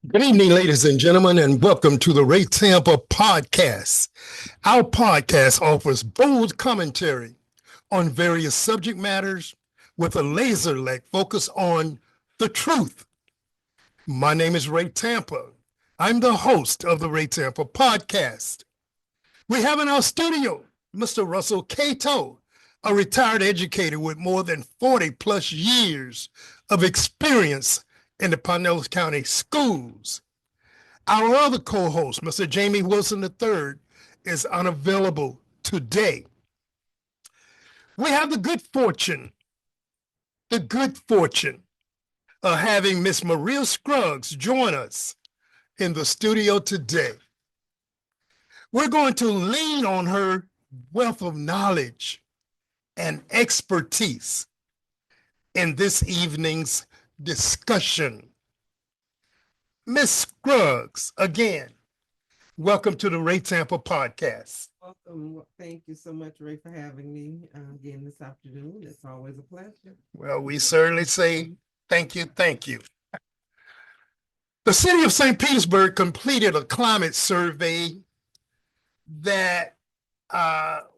Good evening, ladies and gentlemen, and welcome to the Ray Tampa podcast. Our podcast offers bold commentary on various subject matters with a laser-like focus on the truth. My name is Ray Tampa. I'm the host of the Ray Tampa podcast. We have in our studio Mr. Russell Cato, a retired educator with more than 40 plus years of experience in the Pinellas County schools. Our other co-host, Mr. Jamie Wilson III, is unavailable today. We have the good fortune of having Miss Maria Scruggs join us in the studio today. We're going to lean on her wealth of knowledge and expertise in this evening's discussion. Miss Scruggs, again, welcome to the Ray Tampa podcast. Welcome. Thank you so much, Ray, for having me again this afternoon. It's always a pleasure. Well, we certainly say thank you, thank you. The city of St. Petersburg completed a climate survey that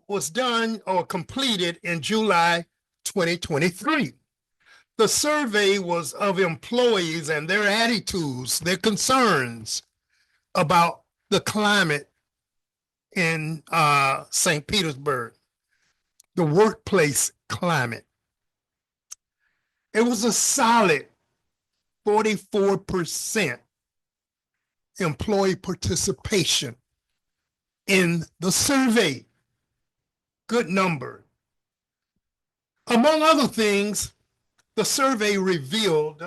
was done or completed in July 2023. The survey was of employees and their attitudes, their concerns about the climate in St. Petersburg, the workplace climate. It was a solid 44% employee participation in the survey. Good number. Among other things, the survey revealed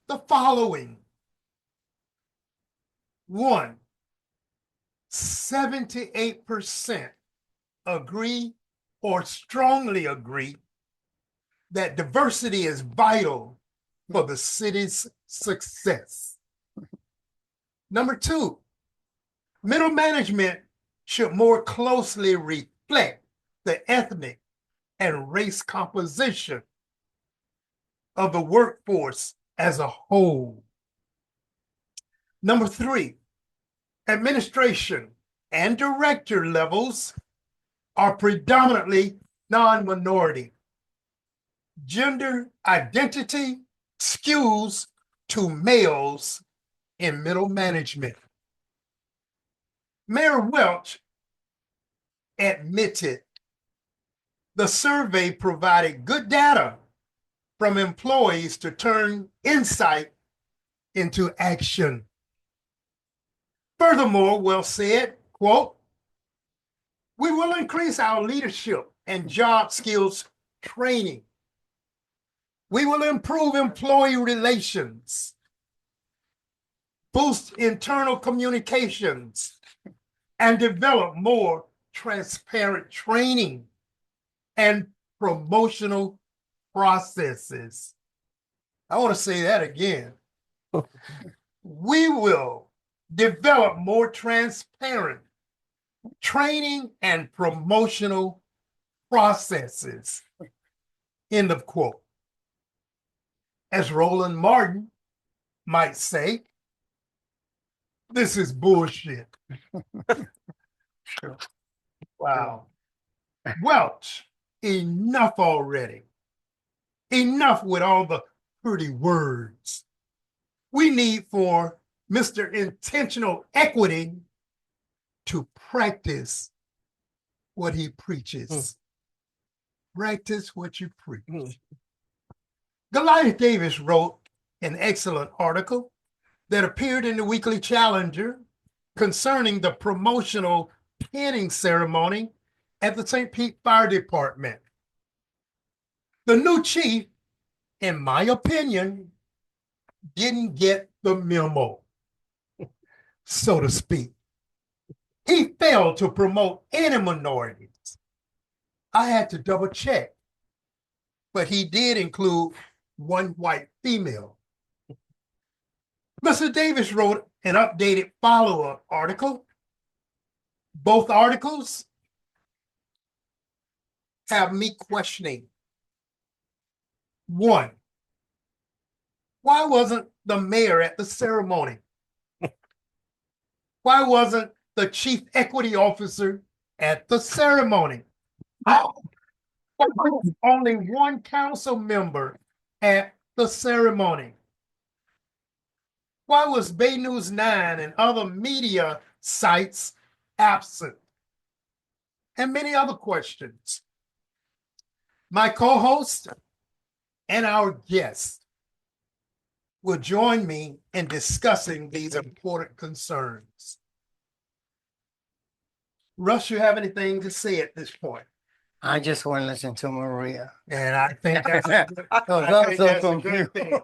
the following. 1, 78% agree or strongly agree that diversity is vital for the city's success. Number 2, middle management should more closely reflect the ethnic and race composition of the workforce as a whole. Number 3, administration and director levels are predominantly non-minority. Gender identity skews to males in middle management. Mayor Welch admitted the survey provided good data from employees to turn insight into action. Furthermore, Welch said, quote, "We will increase our leadership and job skills training. We will improve employee relations, boost internal communications, and develop more transparent training and promotional processes." I want to say that again. We will develop more transparent training and promotional processes. End of quote. As Roland Martin might say, this is bullshit. Wow. Welch, enough already. Enough with all the pretty words. We need for Mr. Intentional Equity to practice what he preaches. Practice what you preach. Goliath Davis wrote an excellent article that appeared in the Weekly Challenger concerning the promotional pinning ceremony at the St. Pete Fire Department. The new chief, in my opinion, didn't get the memo, so to speak. He failed to promote any minorities. I had to double check, but he did include one white female. Mr. Davis wrote an updated follow-up article. Both articles have me questioning. 1, why wasn't the mayor at the ceremony? Why wasn't the chief equity officer at the ceremony? Only one council member at the ceremony. Why was Bay News 9 and other media sites absent? And many other questions. My co-host and our guest will join me in discussing these important concerns. Russ, you have anything to say at this point? I just want to listen to Maria. And I think that's a good, I'm so confused. thing.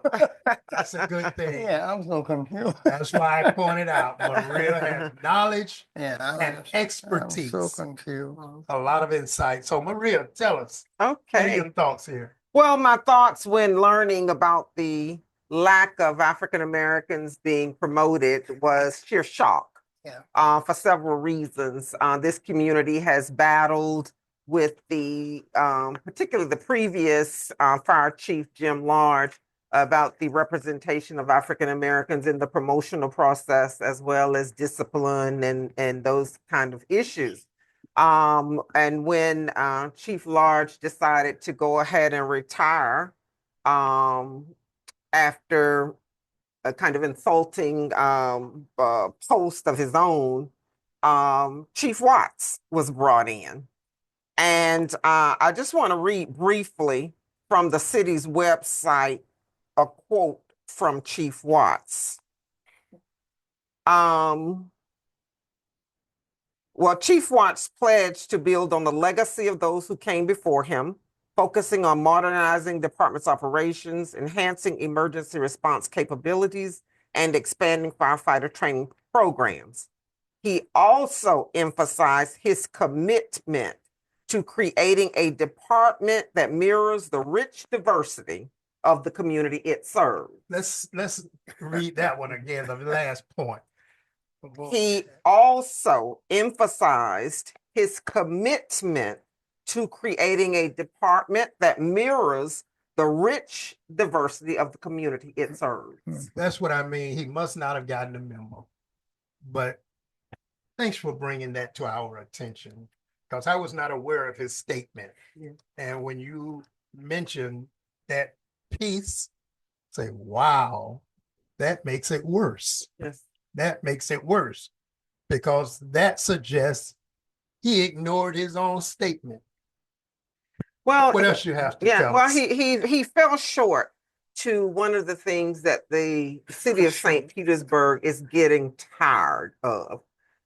That's a good thing. Yeah, I'm so confused. That's why I pointed out Maria has knowledge Yeah, and expertise. I'm so confused. A lot of insight. So Maria, tell us, what are Okay. your thoughts here? Well, my thoughts when learning about the lack of African Americans being promoted was sheer shock. Yeah. For several reasons. This community has battled with the, particularly the previous fire chief, Jim Large, about the representation of African Americans in the promotional process, as well as discipline and those kind of issues. And when Chief Large decided to go ahead and retire after a kind of insulting post of his own, Chief Watts was brought in. And I just want to read briefly from the city's website a quote from Chief Watts. Well, Chief Watts pledged to build on the legacy of those who came before him, focusing on modernizing department's operations, enhancing emergency response capabilities, and expanding firefighter training programs. He also emphasized his commitment to creating a department that mirrors the rich diversity of the community it serves. Let's read that one again, the last point. He also emphasized his commitment to creating a department that mirrors the rich diversity of the community it serves. That's what I mean. He must not have gotten the memo. But thanks for bringing that to our attention, because I was not aware of his statement. Yeah. And when you mentioned that piece, say, wow, that makes it worse. Yes. That makes it worse, because that suggests he ignored his own statement. Well, What else you have to yeah, tell well, us? he fell short to one of the things that the city of St. Petersburg is getting tired of.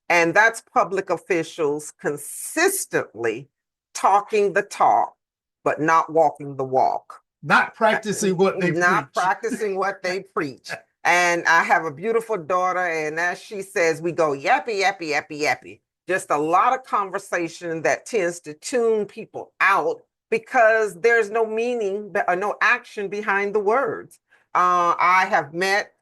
And that's public officials consistently talking the talk, but not walking the walk. Not practicing what they Not preach. practicing what they preach. And I have a beautiful daughter, and as she says, we go yappy, yappy, yappy, yappy. Just a lot of conversation that tends to tune people out because there's no meaning, no action behind the words. I have met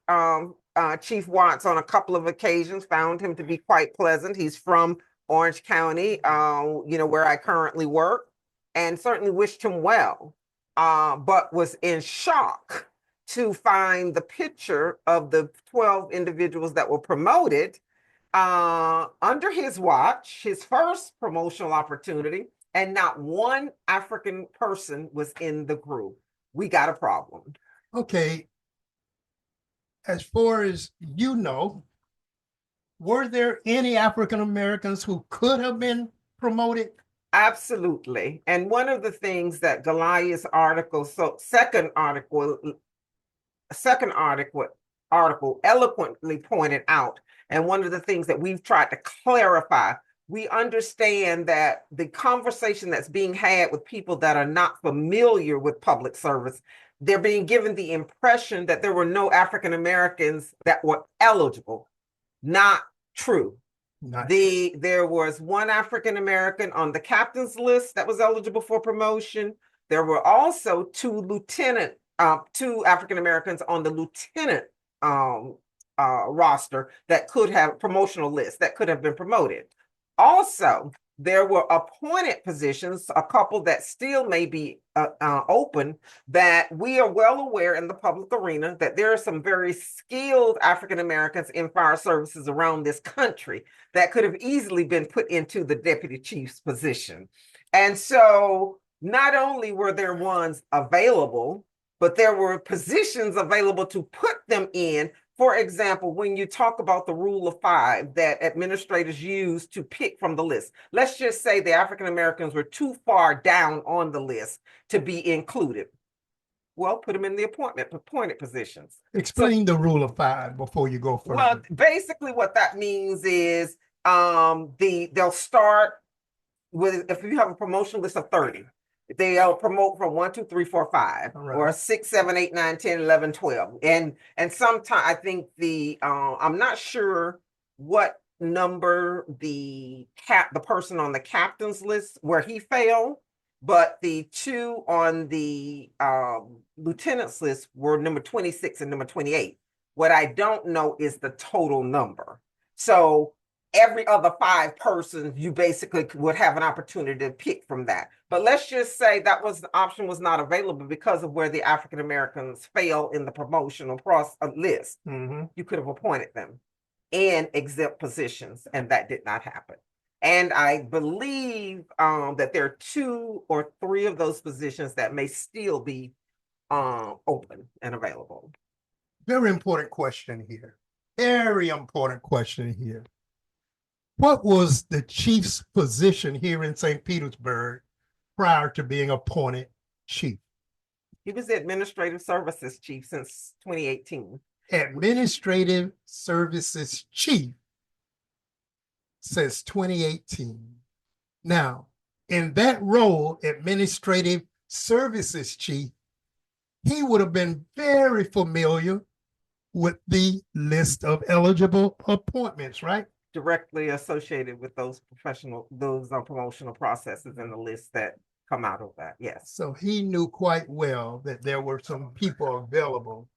Chief Watts on a couple of occasions, found him to be quite pleasant. He's from Orange County, where I currently work, and certainly wished him well, but was in shock to find the picture of the 12 individuals that were promoted under his watch, his first promotional opportunity, and not one African person was in the group. We got a problem. Okay. As far as you know, were there any African Americans who could have been promoted? Absolutely. And one of the things that Goliath's article, second article eloquently pointed out, and one of the things that we've tried to clarify, we understand that the conversation that's being had with people that are not familiar with public service, they're being given the impression that there were no African Americans that were eligible. Not true. There was one African American on the captain's list that was eligible for promotion. There were also two African Americans on the lieutenant roster that could have promotional lists that could have been promoted. Also, there were appointed positions, a couple that still may be open, that we are well aware in the public arena that there are some very skilled African Americans in fire services around this country that could have easily been put into the deputy chief's position. And so not only were there ones available, but there were positions available to put them in. For example, when you talk about the rule of five that administrators use to pick from the list, let's just say the African Americans were too far down on the list to be included. Well, put them in the appointed positions. Explain the rule of five before you go further. Well, basically what that means is they'll start with, if you have a promotion list of 30, they'll promote from 1, 2, 3, 4, 5, Right. or 6, 7, 8, 9, 10, 11, 12. And sometimes I think I'm not sure what number the person on the captain's list where he fell, but the two on the lieutenant's list were number 26 and number 28. What I don't know is the total number. So every other 5 persons, you basically would have an opportunity to pick from that. But let's just say that the option was not available because of where the African Americans fell in the promotional list. Mm-hmm. You could have appointed them in exempt positions, and that did not happen. And I believe that there are 2 or 3 of those positions that may still be open and available. Very important question here. Very important question here. What was the chief's position here in St. Petersburg prior to being appointed chief? He was the administrative services chief since 2018. Administrative services chief since 2018. Now, in that role, administrative services chief, he would have been very familiar with the list of eligible appointments, right? Directly associated with those promotional processes and the lists that come out of that. Yes. So he knew quite well that there were some people available,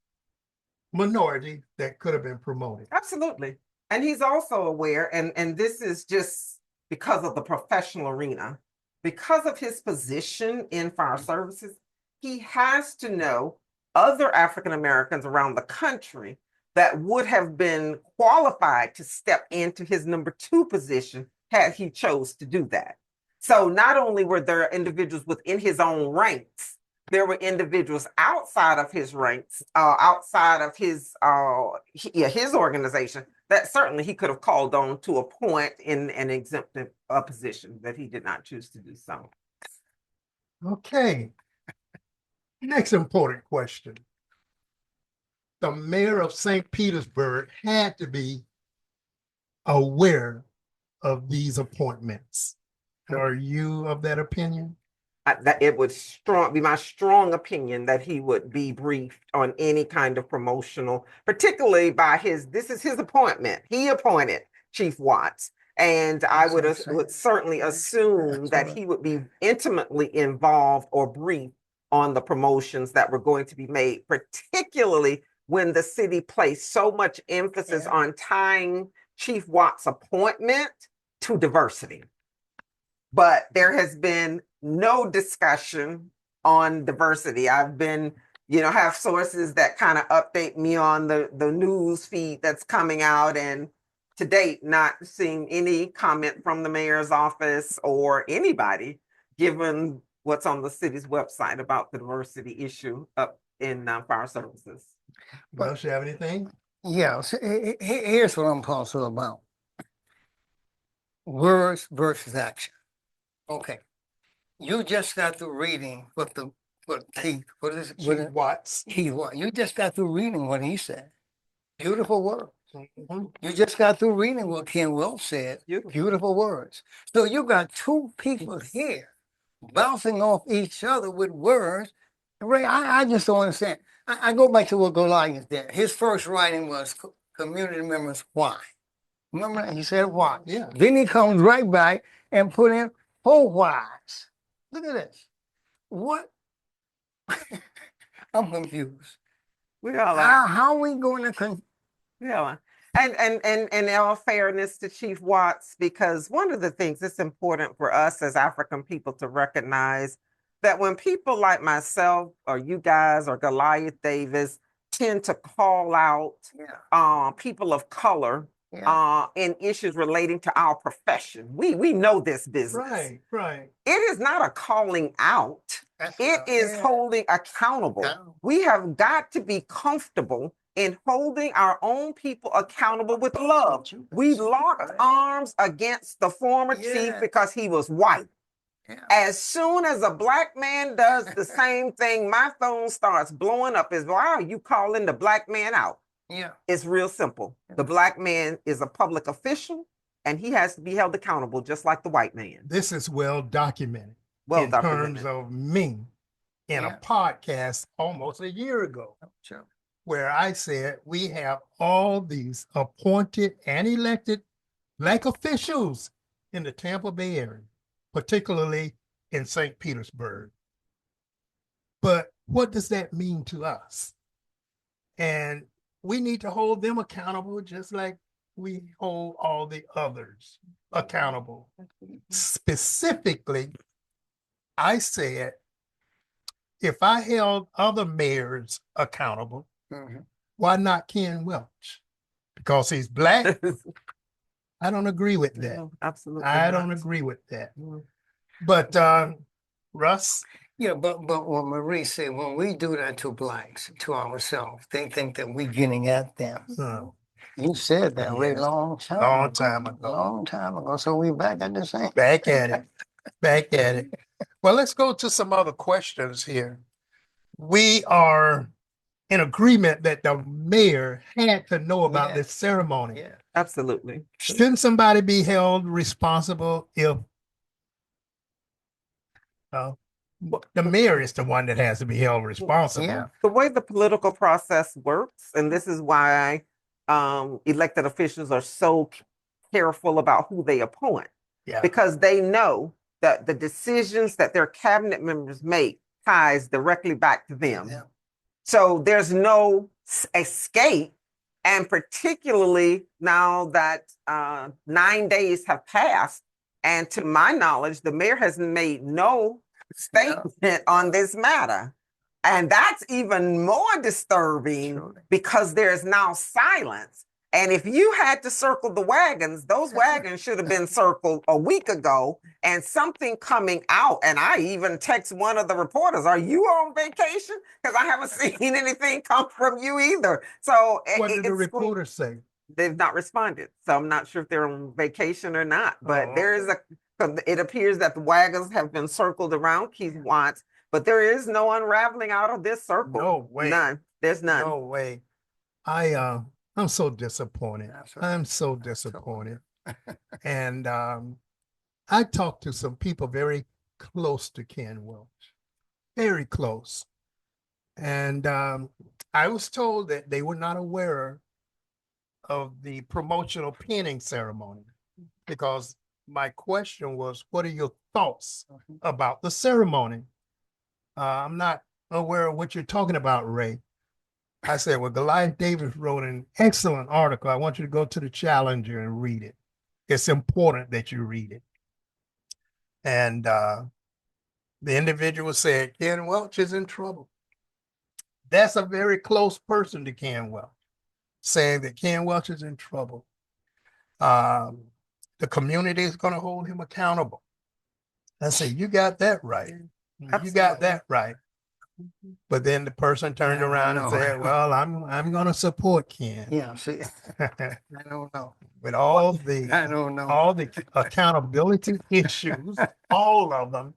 minority, that could have been promoted. Absolutely. And he's also aware, and this is just because of the professional arena, because of his position in fire services, he has to know other African Americans around the country that would have been qualified to step into his number 2 position had he chose to do that. So not only were there individuals within his own ranks, there were individuals outside of his ranks, outside of his organization, that certainly he could have called on to appoint in an exempted position that he did not choose to do so. Okay. Next important question. The mayor of St. Petersburg had to be aware of these appointments. Are you of that opinion? That it would be my strong opinion that he would be briefed on any kind of promotional, particularly by this is his appointment. He appointed Chief Watts. And I would certainly assume that he would be intimately involved or briefed on the promotions that were going to be made, particularly when the city placed so much emphasis on tying Chief Watts' appointment to diversity. But there has been no discussion on diversity. I've been, have sources that kind of update me on the news feed that's coming out, and to date, not seeing any comment from the mayor's office or anybody, given what's on the city's website about the diversity issue up in fire services. Welch, you have anything? Yeah, so here's what I'm puzzled about. Words versus action. Okay. You just got through reading Keith Watts. You just got through reading what he said. Beautiful words. Mm-hmm. You just got through reading what Ken Welch said. Beautiful words. So you got 2 people here bouncing off each other with words. Ray, I just don't understand. I go back to what Goliath did. His first writing was community members, why? Remember that? He said why. Yeah. Then he comes right back and put in 4 whys. Look at this. What? I'm confused. We all are. How are we going to And in all fairness to Chief Watts, because one of the things it's important for us as African people to recognize that when people like myself or you guys or Goliath Davis tend to call out people of color in issues relating to our profession, we know this business. Right. It is not a calling out. It is holding accountable. We have got to be comfortable in holding our own people accountable with love. We locked arms against the former chief because he was white. As soon as a black man does the same thing, my phone starts blowing up. Is why are you calling the black man out? It's real simple. The black man is a public official and he has to be held accountable just like the white man. This is well documented in terms of me in a podcast almost a year ago. Where I said we have all these appointed and elected black officials in the Tampa Bay area, particularly in St. Petersburg. But what does that mean to us? And we need to hold them accountable just like we hold all the others accountable. Specifically, I said, if I held other mayors accountable, why not Ken Welch? Because he's black? I don't agree with that. No, absolutely. I don't agree with that. But Russ? Yeah, but what Marie said, when we do that to blacks, to ourselves, they think that we're getting at them. You said that a long time ago. Long time ago. So we back at the same. Back at it. Well, let's go to some other questions here. We are in agreement that the mayor had to know about this ceremony. Absolutely. Shouldn't somebody be held responsible if the mayor is the one that has to be held responsible? The way the political process works, and this is why elected officials are so careful about who they appoint, because they know that the decisions that their cabinet members make ties directly back to them. So there's no escape. And particularly now that 9 days have passed, and to my knowledge, the mayor has made no statement on this matter. And that's even more disturbing because there's now silence. And if you had to circle the wagons, those wagons should have been circled a week ago, and something coming out. And I even text one of the reporters, are you on vacation? Because I haven't seen anything come from you either. So what did the reporter say? They've not responded. So I'm not sure if they're on vacation or not, but it appears that the wagons have been circled around Keith Watts, but there is no unraveling out of this circle. No way. None. There's none. No way. I'm so disappointed. I'm so disappointed. And I talked to some people very close to Ken Welch, very close. And I was told that they were not aware of the promotional pinning ceremony because my question was, what are your thoughts about the ceremony? I'm not aware of what you're talking about, Ray. I said, well, Goliath Davis wrote an excellent article. I want you to go to the Challenger and read it. It's important that you read it. And the individual said, Ken Welch is in trouble. That's a very close person to Ken Welch, saying that Ken Welch is in trouble. The community is going to hold him accountable. I said, you got that right. Absolutely. You got that right. But then the person turned around and said, well, I'm going to support Ken. Yeah, see, I don't know. With all the accountability issues, all of them,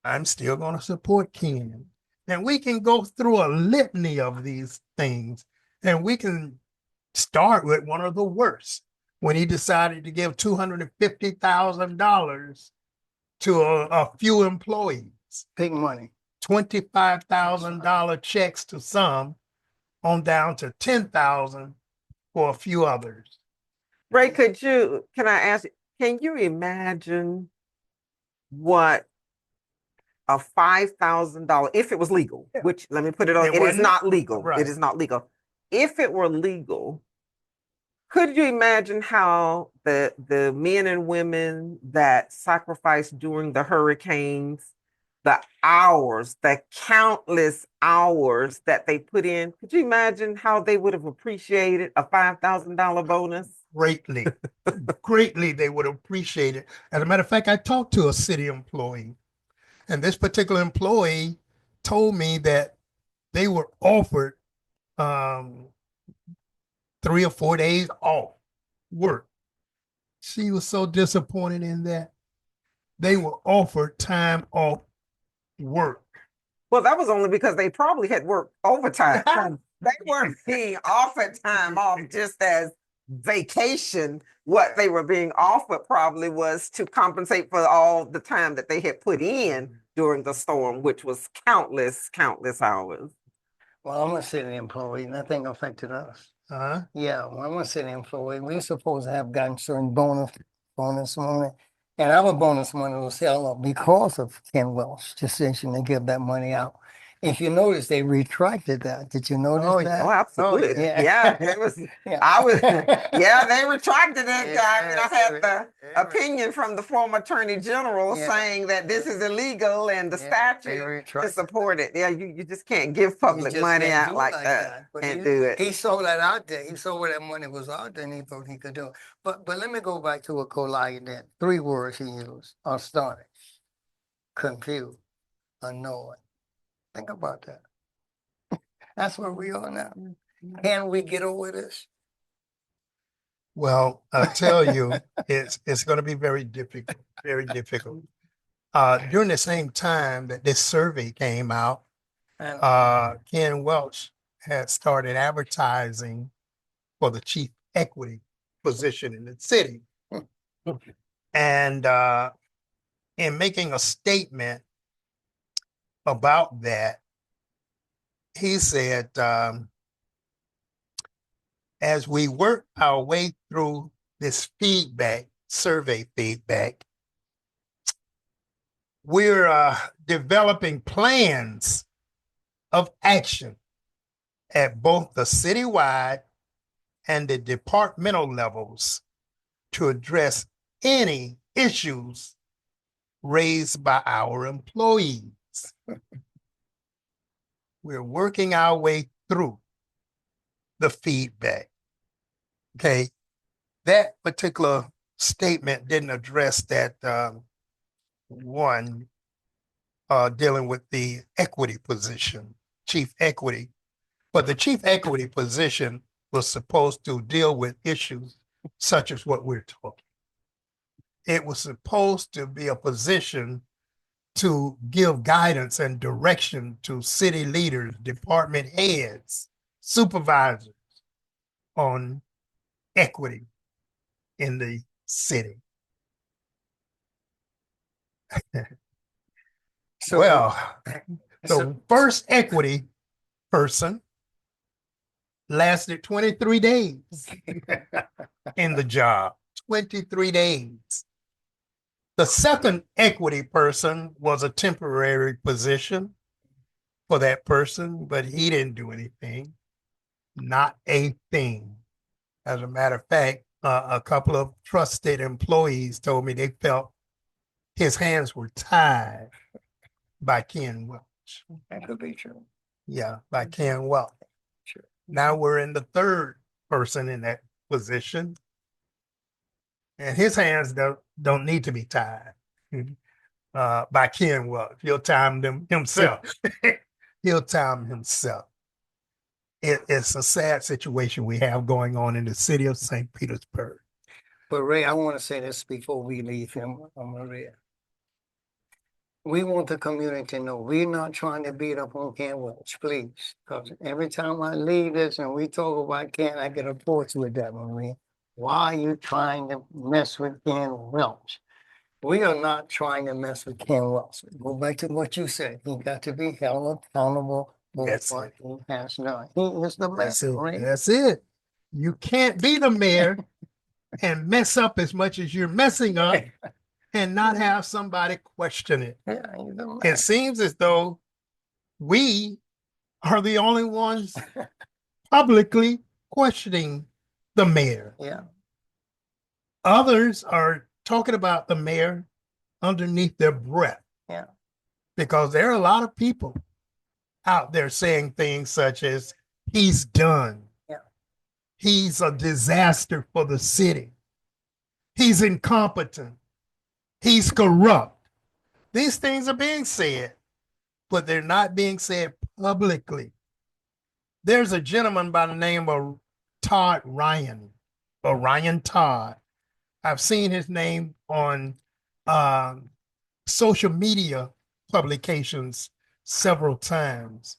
I'm still going to support Ken. And we can go through a litany of these things, and we can start with one of the worst, when he decided to give $250,000 to a few employees. Big money. $25,000 checks to some, on down to $10,000 for a few others. Ray, can I ask, can you imagine what a $5,000, if it was legal, which let me put it on, it is not legal. Right. It is not legal. If it were legal, Could you imagine how the men and women that sacrificed during the hurricanes, the hours, the countless hours that they put in? Could you imagine how they would have appreciated a $5,000 bonus? Greatly, greatly, they would appreciate it. As a matter of fact, I talked to a city employee, and this particular employee told me that they were offered 3 or 4 days off work. She was so disappointed in that. They were offered time off work. Well, that was only because they probably had worked overtime. They weren't being offered time off just as vacation. What they were being offered probably was to compensate for all the time that they had put in during the storm, which was countless hours. Well, I'm a city employee, nothing affected us. Yeah, well, I'm a city employee. We're supposed to have gotten certain bonus money. And our bonus money was held up because of Ken Welch decision to give that money out. If you notice, they retracted that. Did you notice that? Oh, absolutely. Yeah, it was. Yeah, they retracted it. I had the opinion from the former attorney general saying that this is illegal and the statute is supported. Yeah, you just can't give public money out like that. Can't do it. He saw that out there. He saw where that money was out there, and he thought he could do it. But let me go back to what Collier did. 3 words he used: astonished, confused, annoyed. Think about that. That's where we are now. Can we get over this? Well, I tell you, it's going to be very difficult, very difficult. During the same time that this survey came out, Ken Welch had started advertising for the chief equity position in the city. And in making a statement about that, he said, as we work our way through this survey feedback, we're developing plans of action at both the citywide and the departmental levels to address any issues raised by our employees. We're working our way through the feedback. Okay. That particular statement didn't address that one dealing with the equity position, chief equity. But the chief equity position was supposed to deal with issues such as what we're talking. It was supposed to be a position to give guidance and direction to city leaders, department heads, supervisors on equity in the city. The first equity person lasted 23 days in the job, 23 days. The second equity person was a temporary position for that person, but he didn't do anything, not a thing. As a matter of fact, a couple of trusted employees told me they felt his hands were tied by Ken Welch. That could be true. Yeah, by Ken Welch. Sure. Now we're in the third person in that position, and his hands don't need to be tied by Ken Welch. He'll time them himself. He'll time himself. It's a sad situation we have going on in the city of St. Petersburg. But Ray, I want to say this before we leave him, Maria. We want the community to know we're not trying to beat up on Ken Welch, please. Because every time I leave this and we talk about Ken, I get reports with that, Maria. Why are you trying to mess with Ken Welch? We are not trying to mess with Ken Welch. Go back to what you said. He got to be held accountable for what he has done. He is the mayor, right? That's it. You can't be the mayor and mess up as much as you're messing up and not have somebody question it. Yeah, it seems as though we are the only ones publicly questioning the mayor. Yeah. Others are talking about the mayor underneath their breath. Yeah. Because there are a lot of people out there saying things such as, he's done. Yeah. He's a disaster for the city. He's incompetent. He's corrupt. These things are being said, but they're not being said publicly. There's a gentleman by the name of Todd Ryan, or Ryan Todd. I've seen his name on social media publications several times.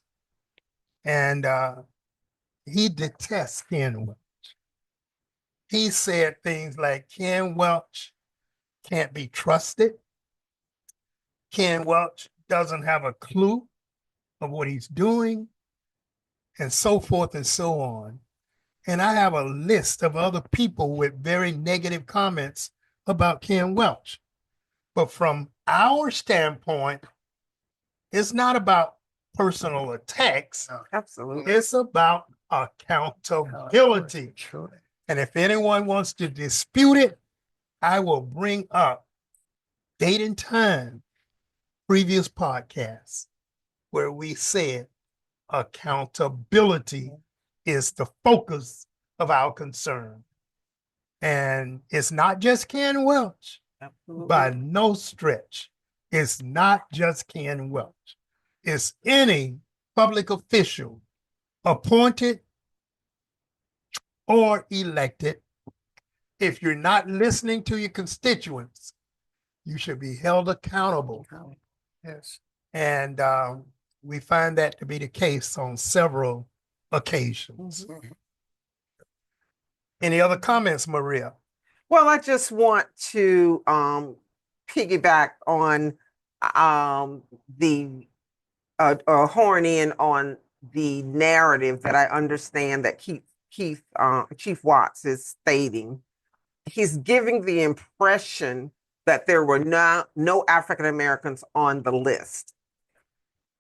And he detests Ken Welch. He said things like Ken Welch can't be trusted. Ken Welch doesn't have a clue of what he's doing, and so forth and so on. And I have a list of other people with very negative comments about Ken Welch. But from our standpoint, it's not about personal attacks. Absolutely. It's about accountability. Sure. And if anyone wants to dispute it, I will bring up date and time, previous podcasts, where we said accountability is the focus of our concern. And it's not just Ken Welch. Absolutely. By no stretch. It's not just Ken Welch. It's any public official appointed or elected. If you're not listening to your constituents, you should be held accountable. Yes. And we find that to be the case on several occasions. Mhm. Any other comments, Maria? Well, I just want to piggyback on the horn in on the narrative that I understand that Chief Watts is stating. He's giving the impression that there were no African Americans on the list.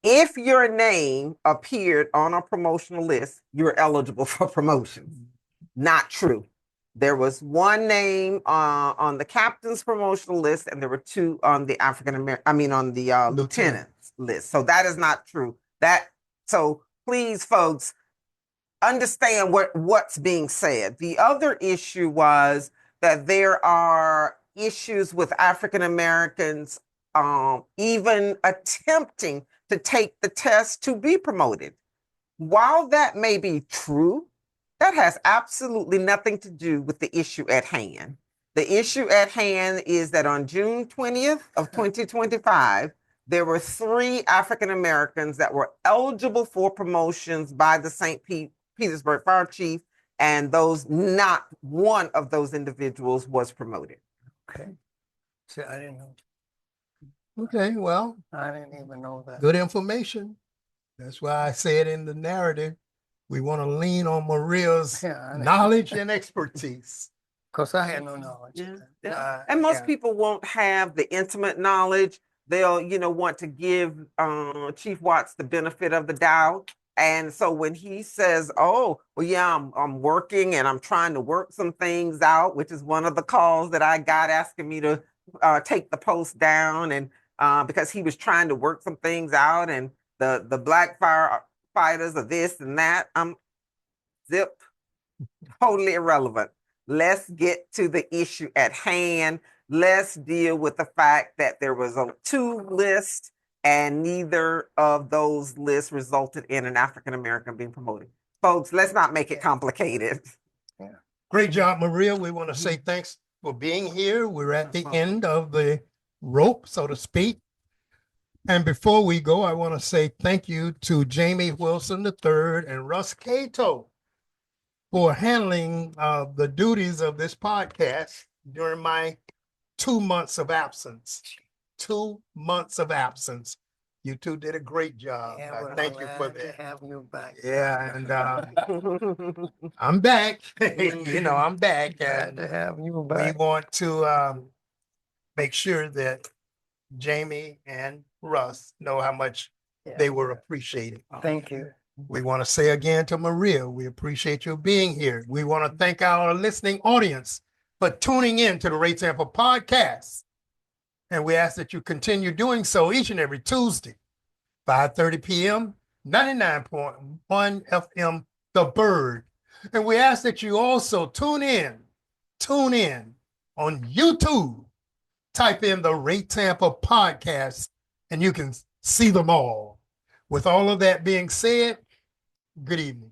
If your name appeared on a promotional list, you're eligible for promotion. Not true. There was one name on the captain's promotional list, and there were two on the on the lieutenant's list. So that is not true. So please, folks, understand what's being said. The other issue was that there are issues with African Americans even attempting to take the test to be promoted. While that may be true, that has absolutely nothing to do with the issue at hand. The issue at hand is that on June 20th of 2025, there were 3 African Americans that were eligible for promotions by the St. Petersburg Fire Chief, and not one of those individuals was promoted. Okay. See, I didn't know. Okay, well, I didn't even know that. good information. That's why I said in the narrative, we want to lean on Maria's knowledge and expertise. Because I had no knowledge. Yeah. And most people won't have the intimate knowledge. They'll, want to give Chief Watts the benefit of the doubt. And so when he says, oh, well, yeah, I'm working and I'm trying to work some things out, which is one of the calls that I got asking me to take the post down, and because he was trying to work some things out, and the black firefighters are this and that. Zip, totally irrelevant. Let's get to the issue at hand. Let's deal with the fact that there was 2 lists, and neither of those lists resulted in an African American being promoted. Folks, let's not make it complicated. Yeah. Great job, Maria. We want to say thanks for being here. We're at the end of the rope, so to speak. And before we go, I want to say thank you to Jamie Wilson III and Russ Cato for handling the duties of this podcast during my 2 months of absence. 2 months of absence. You two did a great job. Thank you for that. Have you back. Yeah, and I'm back. I'm back. Glad And to have you we back. want to make sure that Jamie and Russ know how much they were appreciated. Thank you. We want to say again to Maria, we appreciate you being here. We want to thank our listening audience for tuning in to the Ray Tampa podcast. And we ask that you continue doing so each and every Tuesday, 5:30 p.m., 99.1 FM, The Bird. And we ask that you also tune in on YouTube. Type in the Ray Tampa podcast and you can see them all. With all of that being said, good evening.